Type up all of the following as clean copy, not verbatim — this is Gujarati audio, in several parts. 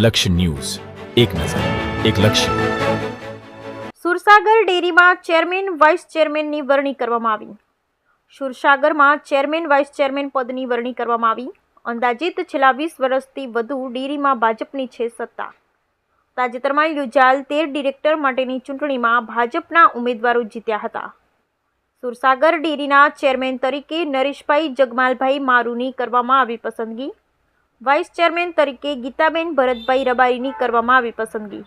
લક્ષ્ય ન્યૂઝ, એક નજર, એક લક્ષ્ય. સુરસાગર ડેરીમાં ચેરમેન વાઇસ ચેરમેનની વરણી કરવામાં આવી. સુરસાગરમાં ચેરમેન વાઇસ ચેરમેન પદની વરણી કરવામાં આવી. અંદાજિત છેલ્લા 20 વર્ષથી વધુ ડેરીમાં ભાજપની છે સત્તા. તાજેતરમાં યોજાયેલ 13 ડિરેક્ટર માટેની ચૂંટણીમાં ભાજપના ઉમેદવારો જીત્યા હતા. સુરસાગર ડેરીના ચેરમેન તરીકે નરેશભાઈ જગમાલભાઈ મારુની કરવામાં આવી પસંદગી. વાઇસ ચેરમેન તરીકે ગીતાબેન ભરતભાઈ રબારીની કરવામાં આવી પસંદગી.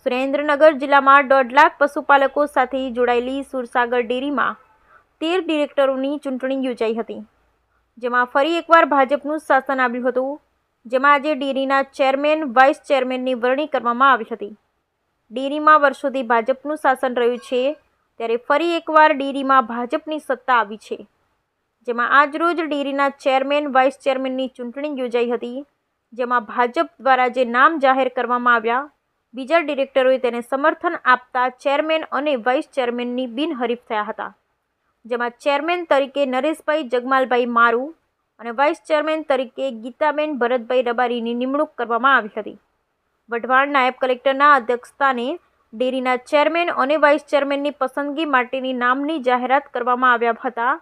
સુરેન્દ્રનગર જિલ્લામાં 1.5 લાખ પશુપાલકો સાથે જોડાયેલી સુરસાગર ડેરીમાં 13 ડિરેક્ટરોની ચૂંટણી યોજાઈ હતી, જેમાં ફરી એકવાર ભાજપનું શાસન આવ્યું હતું. જેમાં આજે ડેરીના ચેરમેન વાઇસ ચેરમેનની વરણી કરવામાં આવી હતી. ડેરીમાં વર્ષોથી ભાજપનું શાસન રહ્યું છે, ત્યારે ફરી એકવાર ડેરીમાં ભાજપની સત્તા આવી છે. જેમાં આજરોજ ડેરીના ચેરમેન વાઇસ ચેરમેનની ચૂંટણી યોજાઈ હતી, જેમાં ભાજપ દ્વારા જે નામ જાહેર કરવામાં આવ્યા, બીજા ડિરેક્ટરોએ તેને સમર્થન આપતા ચેરમેન અને વાઇસ ચેરમેનની બિનહરીફ થયા હતા. જેમાં ચેરમેન તરીકે નરેશભાઈ જગમાલભાઈ મારુ અને વાઇસ ચેરમેન તરીકે ગીતાબેન ભરતભાઈ રબારીની નિમણૂક કરવામાં આવી હતી. વઢવાણ નાયબ કલેક્ટરના અધ્યક્ષસ્થાને ડેરીના ચેરમેન અને વાઇસ ચેરમેનની પસંદગી માટેની નામની જાહેરાત કરવામાં આવ્યા હતા.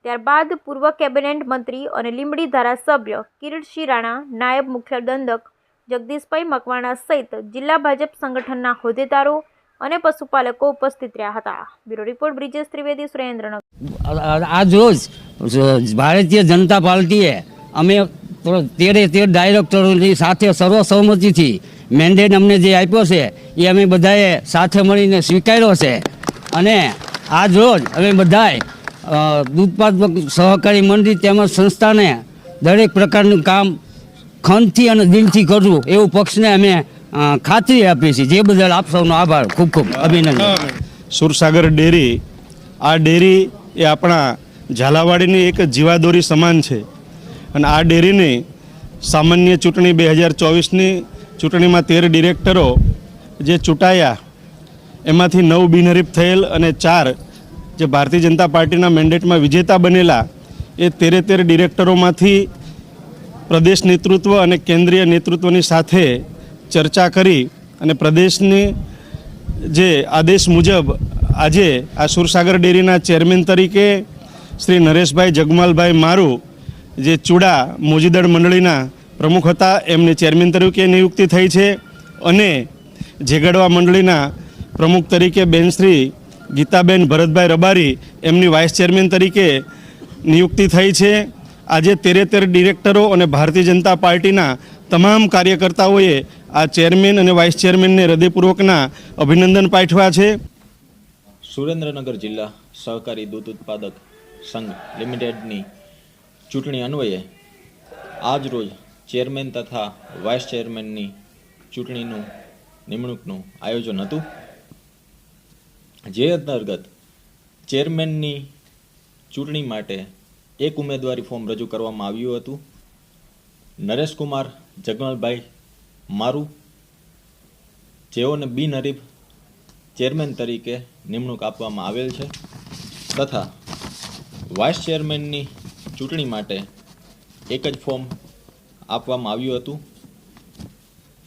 ત્યારબાદ પૂર્વ કેબિનેટ મંત્રી અને લીંબડી ધારાસભ્ય કિરીટસિંહ રાણા, નાયબ મુખ્ય દંડક જગદીશભાઈ મકવાણા સહિત જિલ્લા ભાજપ સંગઠનના હોદ્દેદારો અને પશુપાલકો ઉપસ્થિત રહ્યા હતા. Bureau report Brijesh Trivedi, Surendranagar. આજ રોજ ભારતીય જનતા પાર્ટીએ અમે 13 ડાયરેક્ટરોની સાથે સર્વસહમતિથી મેન્ડેટ અમને જે આપ્યો છે એ અમે બધાએ સાથે મળીને સ્વીકાર્યો છે. અને આજ રોજ અમે બધાએ દૂધપાક સહકારી મંડળી તેમજ સંસ્થાને દરેક પ્રકારનું કામ ખંતથી અને દિલથી કરવું એવું પક્ષને અમે ખાતરી આપી છે. જે બદલ આપ સૌનો આભાર, ખૂબ ખૂબ અભિનંદન. સુરસાગર ડેરી, આ ડેરી એ આપણા ઝાલાવાડીની એક જીવાદોરી સમાન છે. અને આ ડેરીની સામાન્ય ચૂંટણી 2024ની ચૂંટણીમાં 13 ડિરેક્ટરો જે ચૂંટાયા, એમાંથી 9 બિનહરીફ થયેલ અને 4 જે ભારતીય જનતા પાર્ટીના મેન્ડેટમાં વિજેતા બનેલા, એ 13 ડિરેક્ટરોમાંથી પ્રદેશ નેતૃત્વ અને કેન્દ્રીય નેતૃત્વની સાથે ચર્ચા કરી અને પ્રદેશની જે આદેશ મુજબ આજે આ સુરસાગર ડેરીના ચેરમેન તરીકે શ્રી નરેશભાઈ જગમાલભાઈ મારુ, જે ચૂડા મોજીદળ મંડળીના પ્રમુખ હતા, એમની ચેરમેન તરીકે નિયુક્તિ થઈ છે. અને ઝેગડવા મંડળીના પ્રમુખ તરીકે બેન શ્રી ગીતાબેન ભરતભાઈ રબારી, એમની વાઇસ ચેરમેન તરીકે નિયુક્તિ થઈ છે. આજે 13 ડિરેક્ટરો અને ભારતીય જનતા પાર્ટીના તમામ કાર્યકર્તાઓએ આ ચેરમેન અને વાઇસ ચેરમેનને હૃદયપૂર્વકના અભિનંદન પાઠવ્યા છે. સુરેન્દ્રનગર જિલ્લા સહકારી દૂધ ઉત્પાદક સંઘ લિમિટેડની ચૂંટણી અન્વયે આજ રોજ ચેરમેન તથા વાઇસ ચેરમેનની ચૂંટણીનું નિમણૂકનું આયોજન હતું. જે અંતર્ગત ચેરમેનની ચૂંટણી માટે એક ઉમેદવારી ફોર્મ રજૂ કરવામાં આવ્યું હતું. નરેશકુમાર જગમલભાઈ મારુ, જેઓને બિનહરીફ ચેરમેન તરીકે નિમણૂક આપવામાં આવેલ છે. તથા વાઇસ ચેરમેનની ચૂંટણી માટે એક જ ફોર્મ આપવામાં આવ્યું હતું.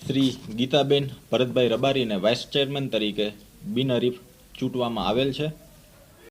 શ્રી ગીતાબેન ભરતભાઈ રબારીને વાઇસ ચેરમેન તરીકે બિનહરીફ ચૂંટવામાં આવેલ છે.